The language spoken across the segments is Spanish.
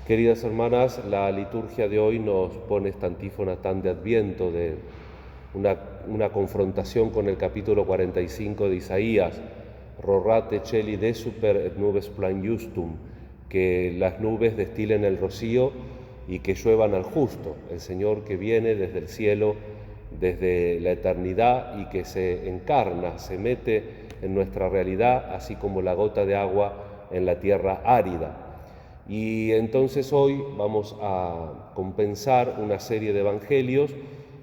Queridas hermanas, la liturgia de hoy nos pone esta antífona tan de Adviento, de una confrontación con el capítulo 45 de Isaías, Rorate celi desuper et nubes planiustum, que las nubes destilen el rocío y que lluevan al justo, el Señor que viene desde el cielo, desde la eternidad y que se encarna, se mete en nuestra realidad, así como la gota de agua en la tierra árida. Y entonces hoy vamos a compensar una serie de evangelios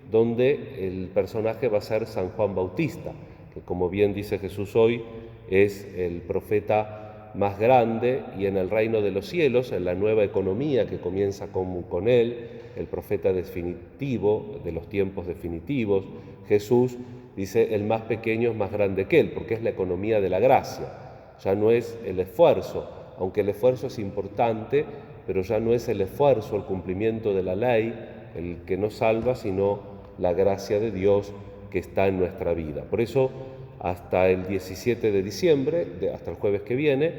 donde el personaje va a ser San Juan Bautista, que como bien dice Jesús hoy, es el profeta más grande y en el reino de los cielos, en la nueva economía que comienza con él, el profeta definitivo, de los tiempos definitivos. Jesús dice, el más pequeño es más grande que él, porque es la economía de la gracia, ya no es el esfuerzo, aunque el esfuerzo es importante, pero ya no es el esfuerzo, el cumplimiento de la ley, el que nos salva, sino la gracia de Dios que está en nuestra vida. Por eso, hasta el 17 de diciembre, hasta el jueves que viene,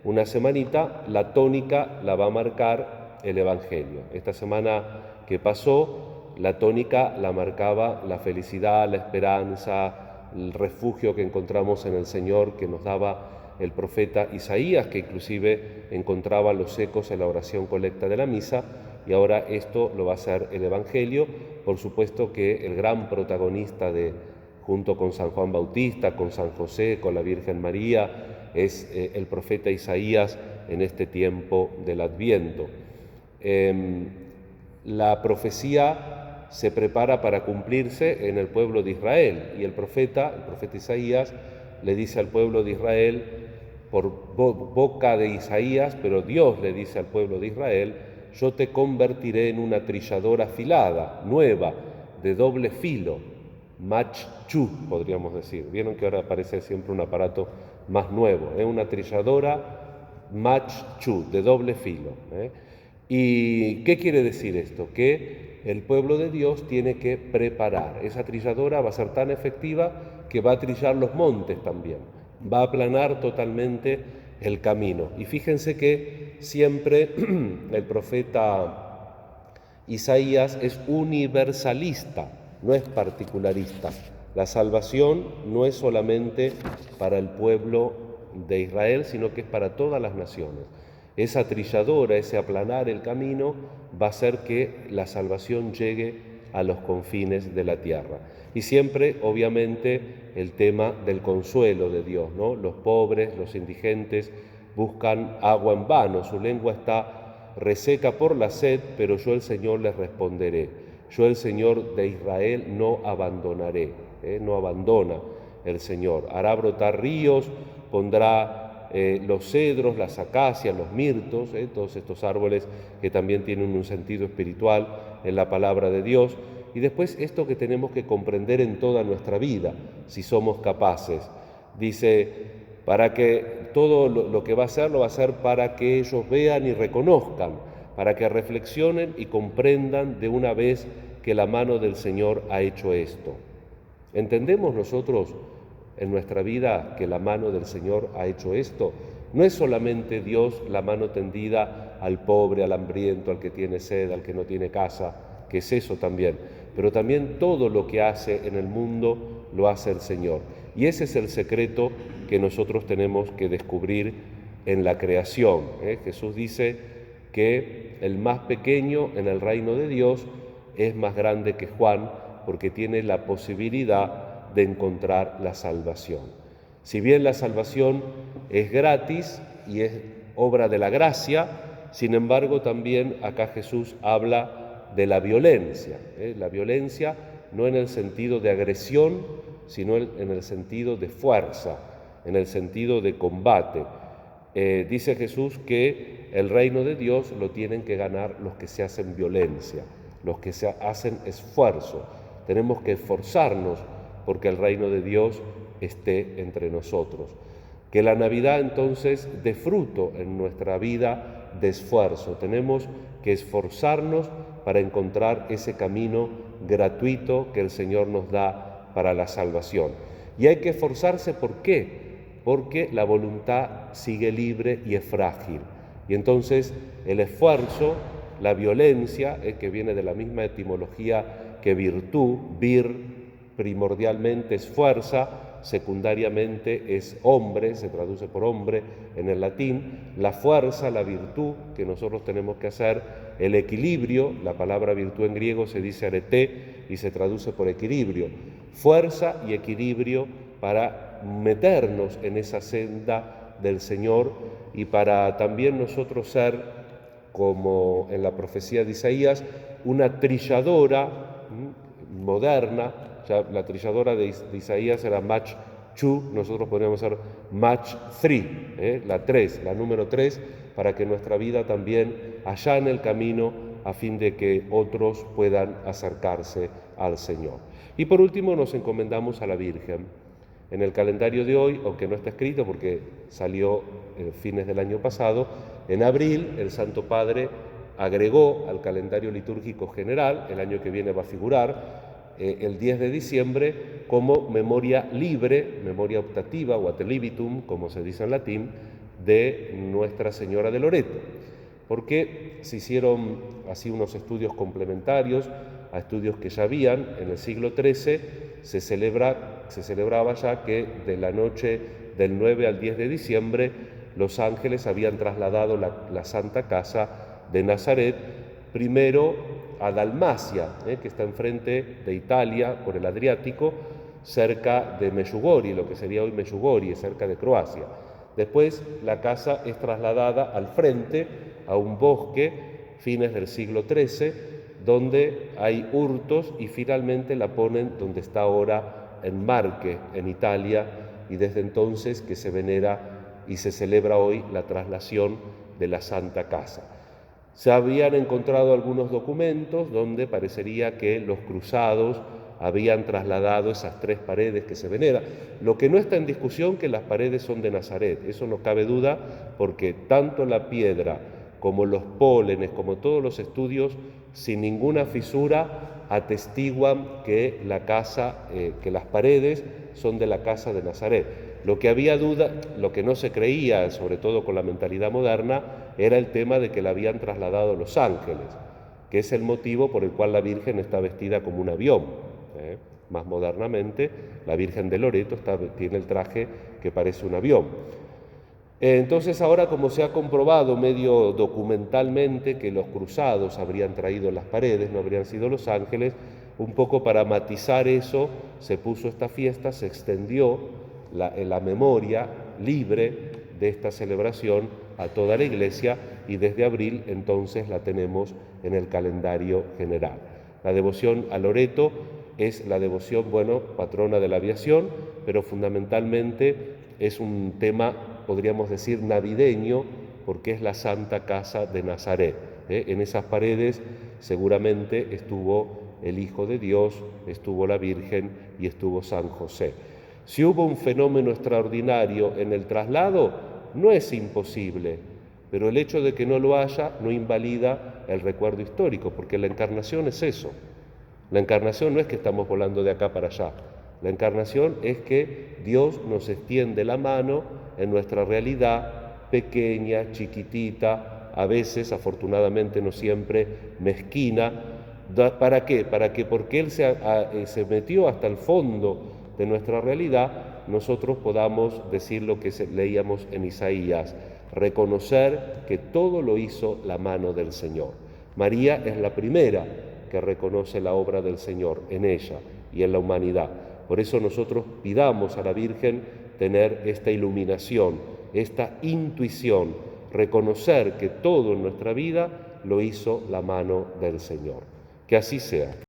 una semanita, la tónica la va a marcar el Evangelio. Esta semana que pasó, la tónica la marcaba la felicidad, la esperanza, el refugio que encontramos en el Señor que nos daba el profeta Isaías, que inclusive encontraba los ecos en la oración colecta de la misa, y ahora esto lo va a hacer el Evangelio. Por supuesto que el gran protagonista junto con San Juan Bautista, con San José, con la Virgen María, es el profeta Isaías en este tiempo del Adviento. La profecía se prepara para cumplirse en el pueblo de Israel, y el profeta Isaías, le dice al pueblo de Israel, por boca de Isaías, pero Dios le dice al pueblo de Israel, yo te convertiré en una trilladora afilada, nueva, de doble filo, mach-chu, podríamos decir. Vieron que ahora aparece siempre un aparato más nuevo, una trilladora mach-chu, de doble filo. ¿Y qué quiere decir esto? Que el pueblo de Dios tiene que preparar. Esa trilladora va a ser tan efectiva que va a trillar los montes también, va a aplanar totalmente el camino. Y fíjense que siempre el profeta Isaías es universalista, no es particularista. La salvación no es solamente para el pueblo de Israel, sino que es para todas las naciones. Esa trilladora, ese aplanar el camino, va a hacer que la salvación llegue a los confines de la tierra. Y siempre, obviamente, el tema del consuelo de Dios, ¿no? Los pobres, los indigentes, buscan agua en vano, su lengua está reseca por la sed, pero yo el Señor les responderé. Yo el Señor de Israel no abandonaré, no abandona el Señor. Hará brotar ríos, pondrá los cedros, las acacias, los mirtos, todos estos árboles que también tienen un sentido espiritual en la palabra de Dios. Y después esto que tenemos que comprender en toda nuestra vida, si somos capaces. Dice, para que todo lo que va a hacer, lo va a hacer para que ellos vean y reconozcan, para que reflexionen y comprendan de una vez que la mano del Señor ha hecho esto. ¿Entendemos nosotros en nuestra vida que la mano del Señor ha hecho esto? No es solamente Dios la mano tendida al pobre, al hambriento, al que tiene sed, al que no tiene casa, que es eso también, pero también todo lo que hace en el mundo lo hace el Señor. Y ese es el secreto que nosotros tenemos que descubrir en la creación. Jesús dice que el más pequeño en el reino de Dios es más grande que Juan, porque tiene la posibilidad de encontrar la salvación. Si bien la salvación es gratis y es obra de la gracia, sin embargo también acá Jesús habla de la violencia. La violencia no en el sentido de agresión, sino en el sentido de fuerza, en el sentido de combate. Dice Jesús que el reino de Dios lo tienen que ganar los que se hacen violencia, los que se hacen esfuerzo. Tenemos que esforzarnos porque el reino de Dios esté entre nosotros. Que la Navidad entonces dé fruto en nuestra vida de esfuerzo. Tenemos que esforzarnos para encontrar ese camino gratuito que el Señor nos da para la salvación. Y hay que esforzarse, ¿por qué? Porque la voluntad sigue libre y es frágil. Y entonces el esfuerzo, la violencia, que viene de la misma etimología que virtud, vir primordialmente es fuerza, secundariamente es hombre, se traduce por hombre en el latín, la fuerza, la virtud que nosotros tenemos que hacer, el equilibrio, la palabra virtud en griego se dice arete y se traduce por equilibrio, fuerza y equilibrio para meternos en esa senda del Señor y para también nosotros ser, como en la profecía de Isaías, una trilladora moderna. Ya la trilladora de Isaías era match 2, nosotros podríamos ser match 3, la 3, la número 3, para que nuestra vida también allane el camino a fin de que otros puedan acercarse al Señor. Y por último nos encomendamos a la Virgen. En el calendario de hoy, aunque no está escrito porque salió fines del año pasado, en abril el Santo Padre agregó al calendario litúrgico general, el año que viene va a figurar, el 10 de diciembre como memoria libre, memoria optativa o ad libitum, como se dice en latín, de Nuestra Señora de Loreto, porque se hicieron así unos estudios complementarios a estudios que ya habían. En el siglo XIII se celebraba ya que de la noche del 9 al 10 de diciembre los ángeles habían trasladado la Santa Casa de Nazaret, primero a Dalmacia, que está enfrente de Italia, por el Adriático, cerca de Medjugorje, lo que sería hoy Medjugorje, cerca de Croacia. Después la casa es trasladada al frente, a un bosque, fines del siglo XIII, donde hay hurtos y finalmente la ponen donde está ahora en Marche, en Italia, y desde entonces que se venera y se celebra hoy la traslación de la Santa Casa. Se habían encontrado algunos documentos donde parecería que los cruzados habían trasladado esas 3 paredes que se veneran. Lo que no está en discusión que las paredes son de Nazaret, eso no cabe duda, porque tanto la piedra como los pólenes, como todos los estudios, sin ninguna fisura, atestiguan que la casa, que las paredes son de la casa de Nazaret. Lo que había duda, lo que no se creía, sobre todo con la mentalidad moderna, era el tema de que la habían trasladado los ángeles, que es el motivo por el cual la Virgen está vestida como un avión. Más modernamente, la Virgen de Loreto tiene el traje que parece un avión. Entonces ahora, como se ha comprobado medio documentalmente que los cruzados habrían traído las paredes, no habrían sido los ángeles, un poco para matizar eso se puso esta fiesta, se extendió la memoria libre de esta celebración a toda la Iglesia y desde abril entonces la tenemos en el calendario general. La devoción a Loreto es la devoción, patrona de la aviación, pero fundamentalmente es un tema, podríamos decir, navideño, porque es la Santa Casa de Nazaret. En esas paredes seguramente estuvo el Hijo de Dios, estuvo la Virgen y estuvo San José. Si hubo un fenómeno extraordinario en el traslado, no es imposible, pero el hecho de que no lo haya no invalida el recuerdo histórico, porque la encarnación es eso. La encarnación no es que estamos volando de acá para allá. La encarnación es que Dios nos extiende la mano en nuestra realidad pequeña, chiquitita, a veces, afortunadamente no siempre, mezquina. ¿Para qué? Porque Él se metió hasta el fondo de nuestra realidad, nosotros podamos decir lo que leíamos en Isaías, reconocer que todo lo hizo la mano del Señor. María es la primera que reconoce la obra del Señor en ella y en la humanidad. Por eso nosotros pidamos a la Virgen tener esta iluminación, esta intuición, reconocer que todo en nuestra vida lo hizo la mano del Señor. Que así sea.